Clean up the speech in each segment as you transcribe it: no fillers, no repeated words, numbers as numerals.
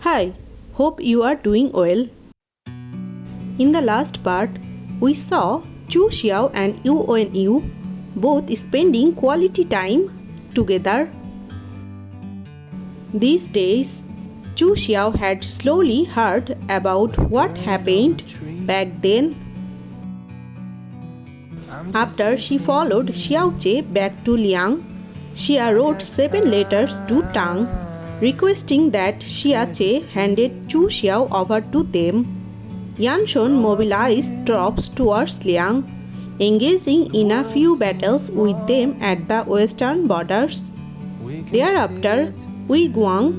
Hi, hope you are doing well. In the last part, we saw Chu Xiao and Yu Yu both spending quality time together. These days, Chu Xiao had slowly heard about what happened back then. After she followed Xiao Che back to Liang, Xia wrote 7 letters to Tang, requesting that Xia Che handed Chu Xiao over to them. Yan Shun mobilized troops towards Liang, engaging in a few battles with them at the western borders. Thereafter, Wei Guang,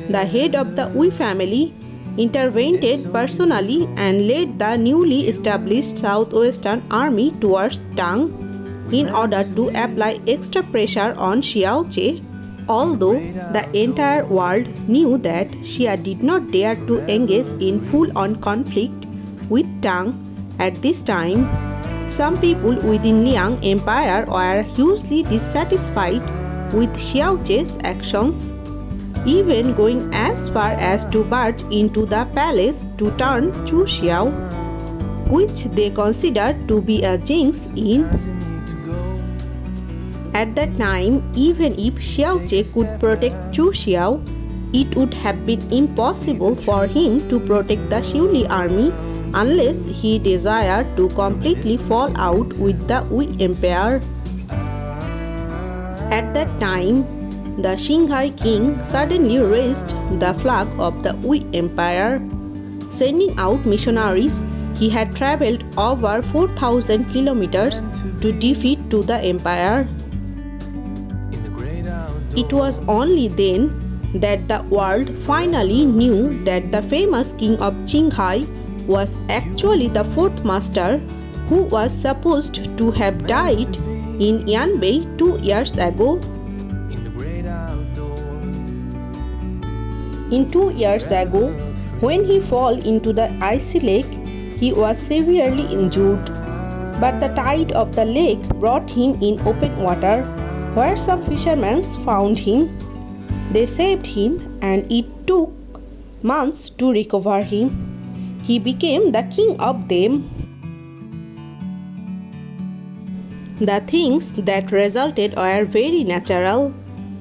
the head of the Wei family, intervened personally and led the newly established southwestern army towards Tang in order to apply extra pressure on Xiao Che. Although the entire world knew that Xia did not dare to engage in full-on conflict with Tang at this time, some people within Liang Empire were hugely dissatisfied with Xiao Che's actions, even going as far as to barge into the palace to turn Chu Xiao, which they considered to be a jinx in. At that time, even if Xiao Che could protect Chu Xiao, it would have been impossible for him to protect the Xiuli army unless he desired to completely fall out with the Wei Empire. At that time, the Xinghai king suddenly raised the flag of the Wei Empire. Sending out missionaries, he had traveled over 4,000 kilometers to defeat to the empire. It was only then that the world finally knew that the famous king of Qinghai was actually the fourth master who was supposed to have died in Yanbei 2 years ago. In 2 years ago, when he fell into the icy lake, he was severely injured. But the tide of the lake brought him in open water, where some fishermen found him. They saved him, and it took months to recover him. He became the king of them. The things that resulted were very natural.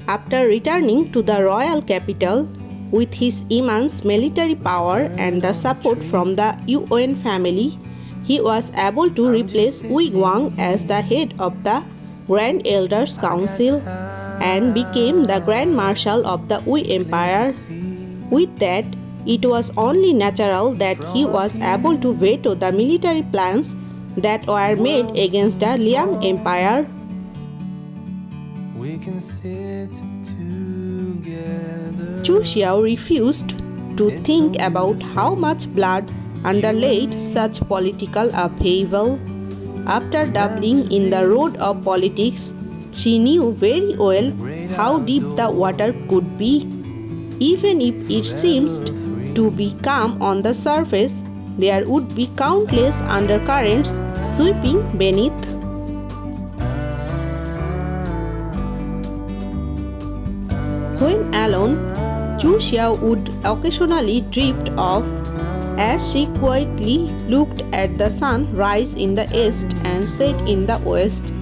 After returning to the royal capital, with his immense military power and the support from the Yuan family, he was able to replace Wei Guang as the head of the Grand Elders Council and became the Grand Marshal of the Wei Empire. With that, it was only natural that he was able to veto the military plans that were made against the Liang Empire. Chu Xiao refused to think about how much blood underlaid such political upheaval. After dabbling in the road of politics, she knew very well how deep the water could be. Even if it seems to be calm on the surface, there would be countless undercurrents sweeping beneath. When alone, Chu Xiao would occasionally drift off as she quietly looked at the sun rise in the east and set in the west,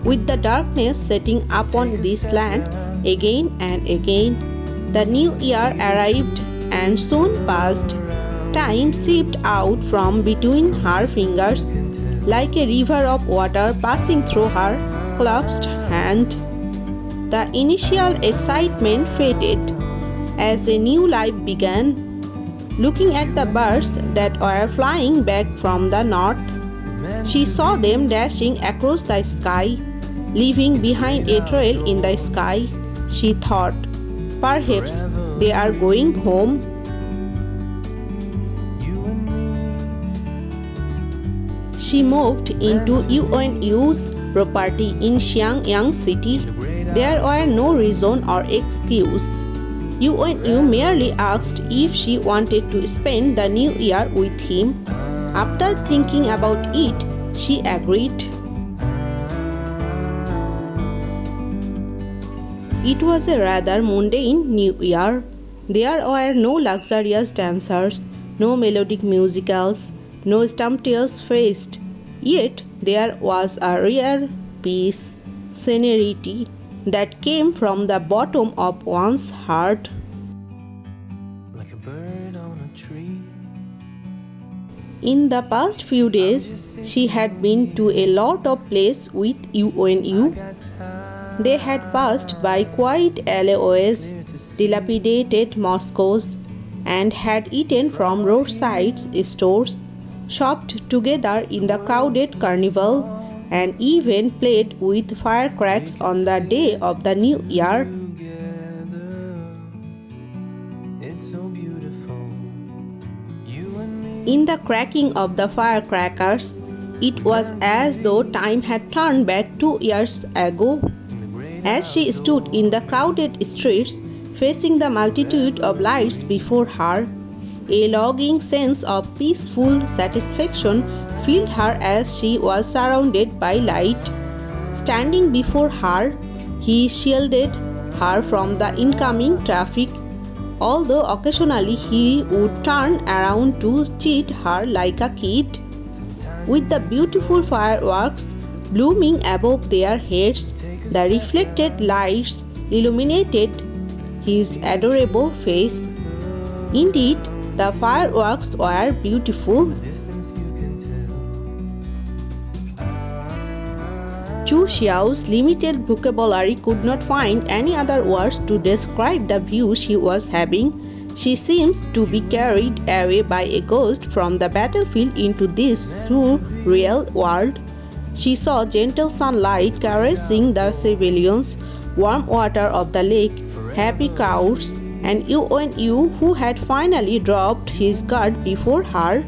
with the darkness setting upon this land again and again. The new year arrived and soon passed. Time seeped out from between her fingers like a river of water passing through her clasped hand. The initial excitement faded as a new life began. Looking at the birds that were flying back from the north, she saw them dashing across the sky, leaving behind a trail in the sky. She thought, perhaps they are going home. She moved into Yu's property in Xiangyang city. There were no reason or excuse. Yu merely asked if she wanted to spend the new year with him. After thinking about it, she agreed. It was a rather mundane new year. There were no luxurious dancers, no melodic musicals, no sumptuous feast. Yet there was a rare peace, serenity that came from the bottom of one's heart. Like a bird on a tree. In the past few days, she had been to a lot of places with UNU. They had passed by quiet alleyways, dilapidated mosques, and had eaten from roadside stores, shopped together in the crowded carnival, and even played with firecrackers on the day of the new year. Together, it's so beautiful. You and me. In the cracking of the firecrackers, it was as though time had turned back 2 years ago. As she stood in the crowded streets, facing the multitude of lights before her, a longing sense of peaceful satisfaction filled her as she was surrounded by light. Standing before her, he shielded her from the incoming traffic, although occasionally he would turn around to cheat her like a kid. With the beautiful fireworks blooming above their heads, the reflected lights illuminated his adorable face. Indeed, the fireworks were beautiful. Distance you can tell. Chu Xiao's limited vocabulary could not find any other words to describe the view she was having. She seems to be carried away by a ghost from the battlefield into this surreal world. She saw gentle sunlight caressing the civilians, warm water of the lake, happy crowds, and UNU who had finally dropped his guard before her.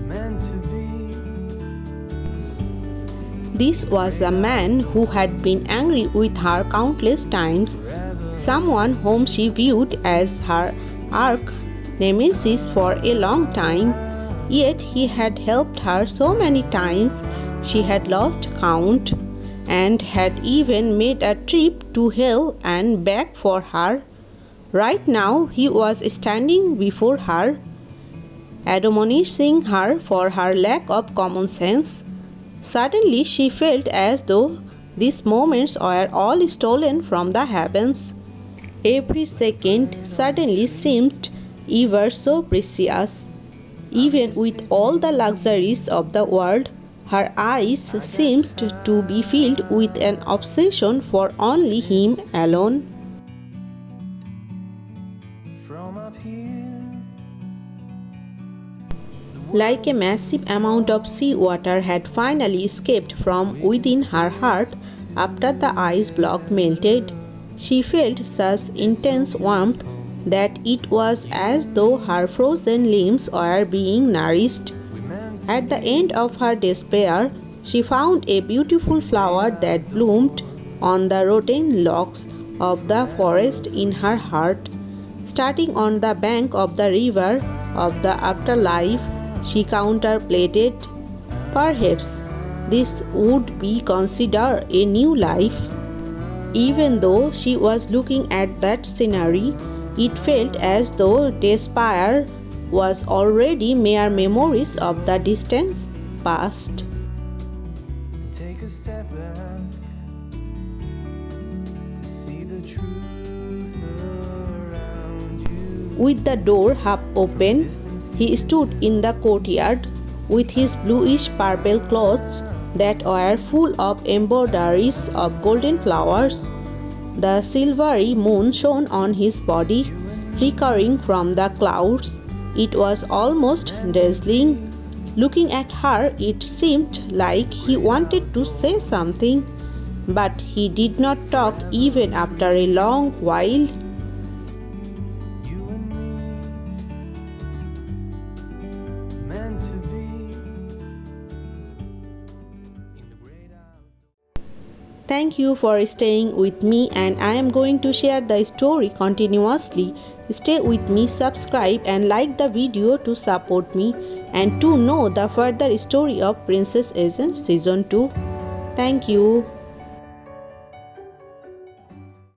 Meant to be. This was a man who had been angry with her countless times, someone whom she viewed as her arch nemesis for a long time. Yet he had helped her so many times she had lost count, and had even made a trip to hell and back for her. Right now he was standing before her, admonishing her for her lack of common sense. Suddenly she felt as though these moments were all stolen from the heavens. Every second suddenly seemed ever so precious. Even with all the luxuries of the world, her eyes seemed to be filled with an obsession for only him alone. From up here. Like a massive amount of seawater had finally escaped from within her heart after the ice block melted. She felt such intense warmth that it was as though her frozen limbs were being nourished. At the end of her despair, she found a beautiful flower that bloomed on the rotten logs of the forest in her heart. Starting on the bank of the river of the afterlife, she contemplated, perhaps this would be considered a new life. Even though she was looking at that scenery, it felt as though despair was already mere memories of the distant past. Take a step back to see the truth around you. With the door half open, he stood in the courtyard with his bluish purple clothes that were full of embroideries of golden flowers. The silvery moon shone on his body, flickering from the clouds. It was almost dazzling. Looking at her, it seemed like he wanted to say something, but he did not talk even after a long while. You and me, meant to be in the great outdoors. Thank you for staying with me, and I am going to share the story continuously. Stay with me, subscribe and like the video to support me and to know the further story of Princess Agent Season 2. Thank you.